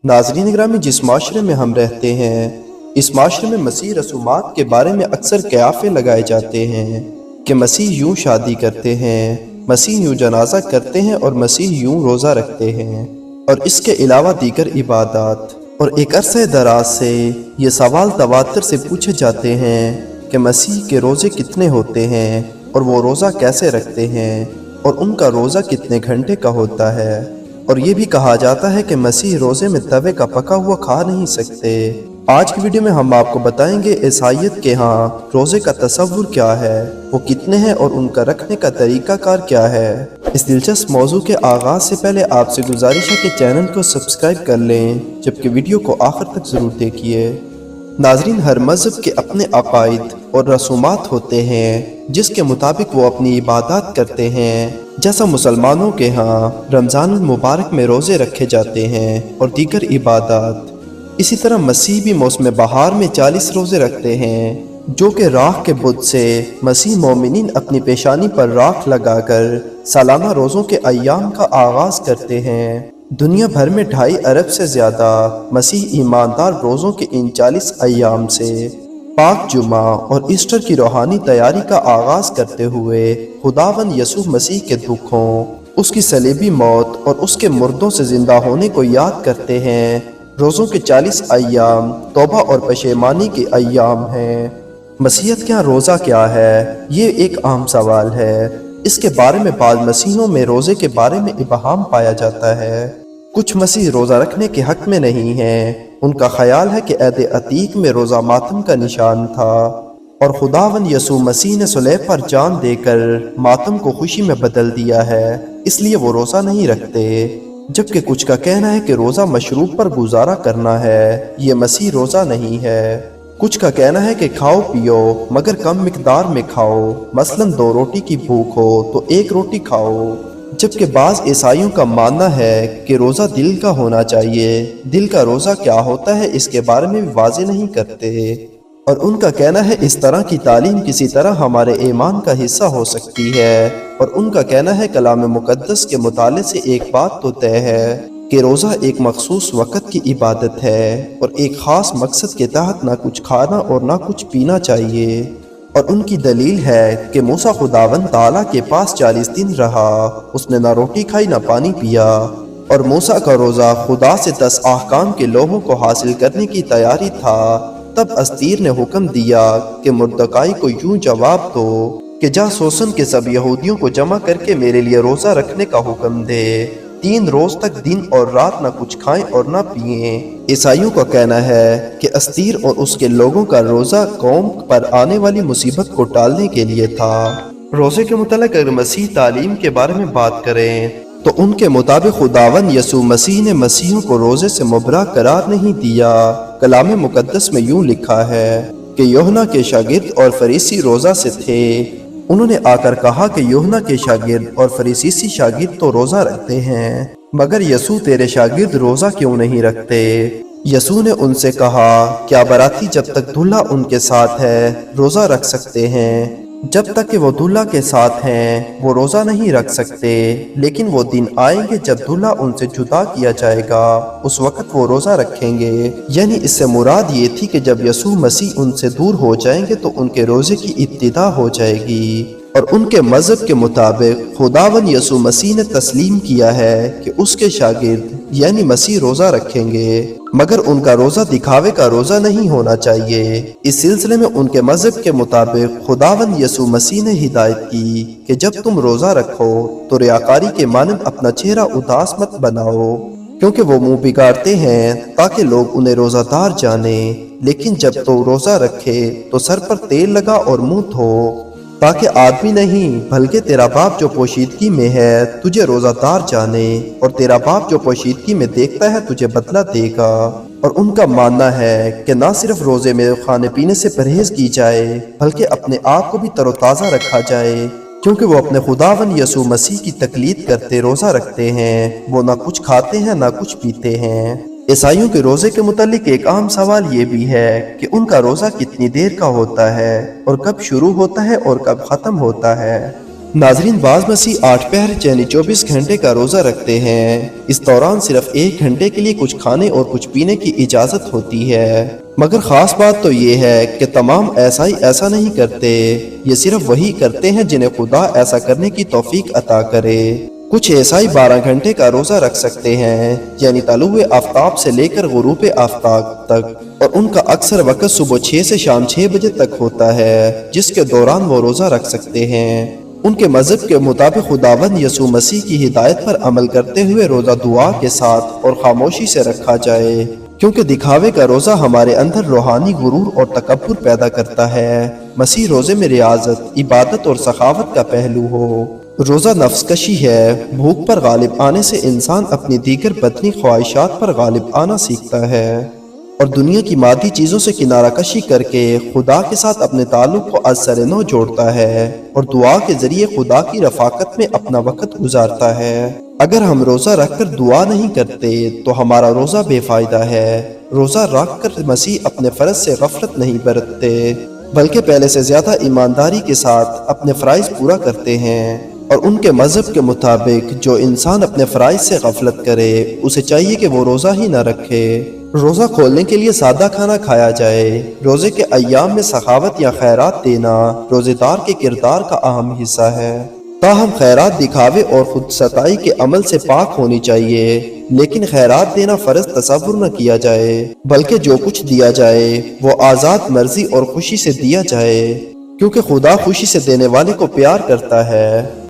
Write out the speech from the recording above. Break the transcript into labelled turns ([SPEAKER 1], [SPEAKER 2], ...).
[SPEAKER 1] नाज़रीन ग्रामी, जिस माशरे में हम रहते हैं, इस माशरे में मसीह रसूमात के बारे में अक्सर कयाफ़े लगाए जाते हैं कि मसीह यूं शादी करते हैं, मसीह यूं जनाजा करते हैं और मसीह यूं रोज़ा रखते हैं और इसके अलावा दीगर इबादत। और एक अरसे दराज से ये सवाल तवातर से पूछे जाते हैं कि मसीह के रोज़े कितने होते हैं और वो रोज़ा कैसे रखते हैं और उनका रोज़ा कितने घंटे का होता है। और ये भी कहा जाता है कि मसीह रोज़े में तवे का पका हुआ खा नहीं सकते। आज की वीडियो में हम आपको बताएंगे ईसाइयत के यहाँ रोज़े का तसव्वुर क्या है, वो कितने हैं और उनका रखने का तरीक़ाकार क्या है। इस दिलचस्प मौजू के आगाज़ से पहले आपसे गुजारिश है कि चैनल को सब्सक्राइब कर लें, जबकि वीडियो को आखिर तक ज़रूर देखिए। नाज़रीन, हर मज़हब के अपने अक़ाइद और रसूमात होते हैं जिसके मुताबिक वो अपनी इबादत करते हैं। जैसा मुसलमानों के यहाँ रमज़ान मुबारक में रोज़े रखे जाते हैं और दीगर इबादत, इसी तरह मसीह भी मौसम बहार में 40 रोज़े रखते हैं, जो कि राख के बुत से मसीह मोमिनीन अपनी पेशानी पर राख लगाकर सालाना रोज़ों के अय्याम का आगाज़ करते हैं। दुनिया भर में 2.5 अरब से ज़्यादा मसीह ईमानदार रोज़ों के इन 40 अय्याम से पाक जुमा और ईस्टर की रूहानी तैयारी का आगाज़ करते हुए खुदावंद यसू मसीह के दुखों, उसकी सलीबी मौत और उसके मुर्दों से ज़िंदा होने को याद करते हैं। रोज़ों के 40 अय्याम तौबा और पशेमानी के अय्याम हैं। मसीहत क्या रोज़ा क्या है, ये एक अहम सवाल है। इसके बारे में बाद मसीहों में रोज़े के बारे में इबहाम पाया जाता है। कुछ मसीह रोज़ा रखने के हक़ में नहीं हैं। उनका ख्याल है कि अहद अतीक में रोज़ा मातम का निशान था और खुदावंद यसू मसीह ने सुलह पर जान देकर मातम को खुशी में बदल दिया है, इसलिए वो रोज़ा नहीं रखते। जबकि कुछ का कहना है कि रोज़ा मशरूब पर गुजारा करना है, ये मसीह रोज़ा नहीं है। कुछ का कहना है कि खाओ पियो मगर कम मिकदार में खाओ, मसलन 2 रोटी की भूख हो तो 1 रोटी खाओ। जबकि बाज़ ईसाइयों का मानना है कि रोज़ा दिल का होना चाहिए। दिल का रोज़ा क्या होता है इसके बारे में भी वाज़े नहीं करते और उनका कहना है इस तरह की तालीम किसी तरह हमारे ईमान का हिस्सा हो सकती है। और उनका कहना है कलाम मुक़द्दस के मुताले से एक बात तो तय है कि रोज़ा एक मखसूस वक़्त की इबादत है और एक ख़ास मकसद के तहत ना कुछ खाना और ना कुछ पीना चाहिए। और उनकी दलील है कि मूसा खुदावंद ताला के पास 40 दिन रहा, उसने ना रोटी खाई ना पानी पिया। और मूसा का रोज़ा खुदा से 10 अहकाम के लोगों को हासिल करने की तैयारी था। तब अस्तीर ने हुक्म दिया कि मुर्दकाई को यूं जवाब दो कि जासूसन के सब यहूदियों को जमा करके मेरे लिए रोज़ा रखने का हुक्म दे। 3 रोज तक दिन और रात ना कुछ खाएं और ना पिएं। ईसाइयों का कहना है कि अस्तीर और उसके लोगों का रोज़ा कौम पर आने वाली मुसीबत को टालने के लिए था। रोज़े के मुतालिक अगर मसीह तालीम के बारे में बात करें तो उनके मुताबिक खुदावंद यसू मसीह ने मसीहों को रोज़े से मुबरा करार नहीं दिया। कलाम मुक़द्दस में यूं लिखा है कि यूहन्ना के शागिर्द और फरीसी रोज़ा से थे। उन्होंने आकर कहा कि यूहन्ना के शागिर्द और फरीसी शागिर्द तो रोज़ा रखते हैं, मगर यसू तेरे शागिर्द रोज़ा क्यों नहीं रखते? यसू ने उनसे कहा, क्या बराती जब तक दूल्हा उनके साथ है रोज़ा रख सकते हैं? जब तक कि वो दूल्हा के साथ हैं वो रोज़ा नहीं रख सकते, लेकिन वो दिन आएंगे जब दूल्हा उनसे जुदा किया जाएगा, उस वक़्त वो रोज़ा रखेंगे। यानी इससे मुराद ये थी कि जब यसू मसीह उनसे दूर हो जाएंगे तो उनके रोज़े की इब्तिदा हो जाएगी। और उनके मज़हब के मुताबिक खुदावंद यसू मसीह ने तस्लीम किया है कि उसके शागिर्द यानी मसीह रोज़ा रखेंगे, मगर उनका रोज़ा दिखावे का रोज़ा नहीं होना चाहिए। इस सिलसिले में उनके मज़हब के मुताबिक खुदावंद यसू मसीह ने हिदायत की कि जब तुम रोज़ा रखो तो रियाकारी के मानंद अपना चेहरा उदास मत बनाओ, क्योंकि वो मुंह बिगाड़ते हैं ताकि लोग उन्हें रोज़ादार जाने। लेकिन जब तो रोज़ा रखे तो सर पर तेल लगा और मुंह धो, ताकि आदमी नहीं बल्कि तेरा बाप जो पोशीदगी में है तुझे रोज़ादार जाने, और तेरा बाप जो पोशीदगी में देखता है तुझे बदला देगा। और उनका मानना है कि ना सिर्फ रोज़े में खाने पीने से परहेज की जाए बल्कि अपने आप को भी तरोताज़ा रखा जाए, क्योंकि वो अपने खुदावंद यसू मसीह की तकलीद करते रोज़ा रखते हैं। वो ना कुछ खाते हैं ना कुछ पीते हैं। ईसाइयों के रोज़े के मुतालिक एक अहम सवाल ये भी है कि उनका रोज़ा कितनी देर का होता है और कब शुरू होता है और कब ख़त्म होता है। नाजरीन, बाज मसीह 8 पहर यानी 24 घंटे का रोजा रखते हैं। इस दौरान सिर्फ 1 घंटे के लिए कुछ खाने और कुछ पीने की इजाजत होती है। मगर खास बात तो ये है कि तमाम ईसाई ऐसा नहीं करते। ये सिर्फ वही करते हैं जिन्हें खुदा ऐसा करने की तौफीक अता करे। कुछ ईसाई 12 घंटे का रोजा रख सकते हैं, यानी तलुए आफ्ताब से लेकर गुरूब आफ्ताब तक, और उनका अक्सर वक्त सुबह 6 से शाम 6 बजे तक होता है, जिसके दौरान वो रोजा रख सकते हैं। उनके मजहब के मुताबिक खुदावंद यसू मसीह की हिदायत पर अमल करते हुए रोजा दुआ के साथ और खामोशी से रखा जाए, क्योंकि दिखावे का रोजा हमारे अंदर रूहानी गुरूर और तकब्बुर पैदा करता है। मसीह रोजे में रियाजत, इबादत और सखावत का पहलू हो। रोजा नफ्सकशी है। भूख पर गालिब आने से इंसान अपनी दीगर बदनी ख्वाहिशात पर गालिब आना सीखता है और दुनिया की मादी चीजों से किनारा कशी करके खुदा के साथ अपने ताल्लुक को असर नो जोड़ता है और दुआ के जरिए खुदा की रफाकत में अपना वक्त गुजारता है। अगर हम रोजा रखकर दुआ नहीं करते तो हमारा रोजा बेफायदा है। रोजा रख कर मसीह अपने फर्ज से गफलत नहीं बरतते, बल्कि पहले से ज्यादा ईमानदारी के साथ अपने फराइज पूरा करते हैं। और उनके मजहब के मुताबिक जो इंसान अपने फराइज से गफलत करे उसे चाहिए कि वो रोजा ही न रखे। रोजा खोलने के लिए सादा खाना खाया जाए। रोजे के अय्याम में सखावत या खैरात देना रोजेदार के किरदार का अहम हिस्सा है। ताहम खैरात दिखावे और खुद सताई के अमल से पाक होनी चाहिए, लेकिन खैरात देना फर्ज तसव्वुर न किया जाए, बल्कि जो कुछ दिया जाए वो आज़ाद मर्जी और खुशी से दिया जाए, क्योंकि खुदा खुशी से देने वाले को प्यार करता है।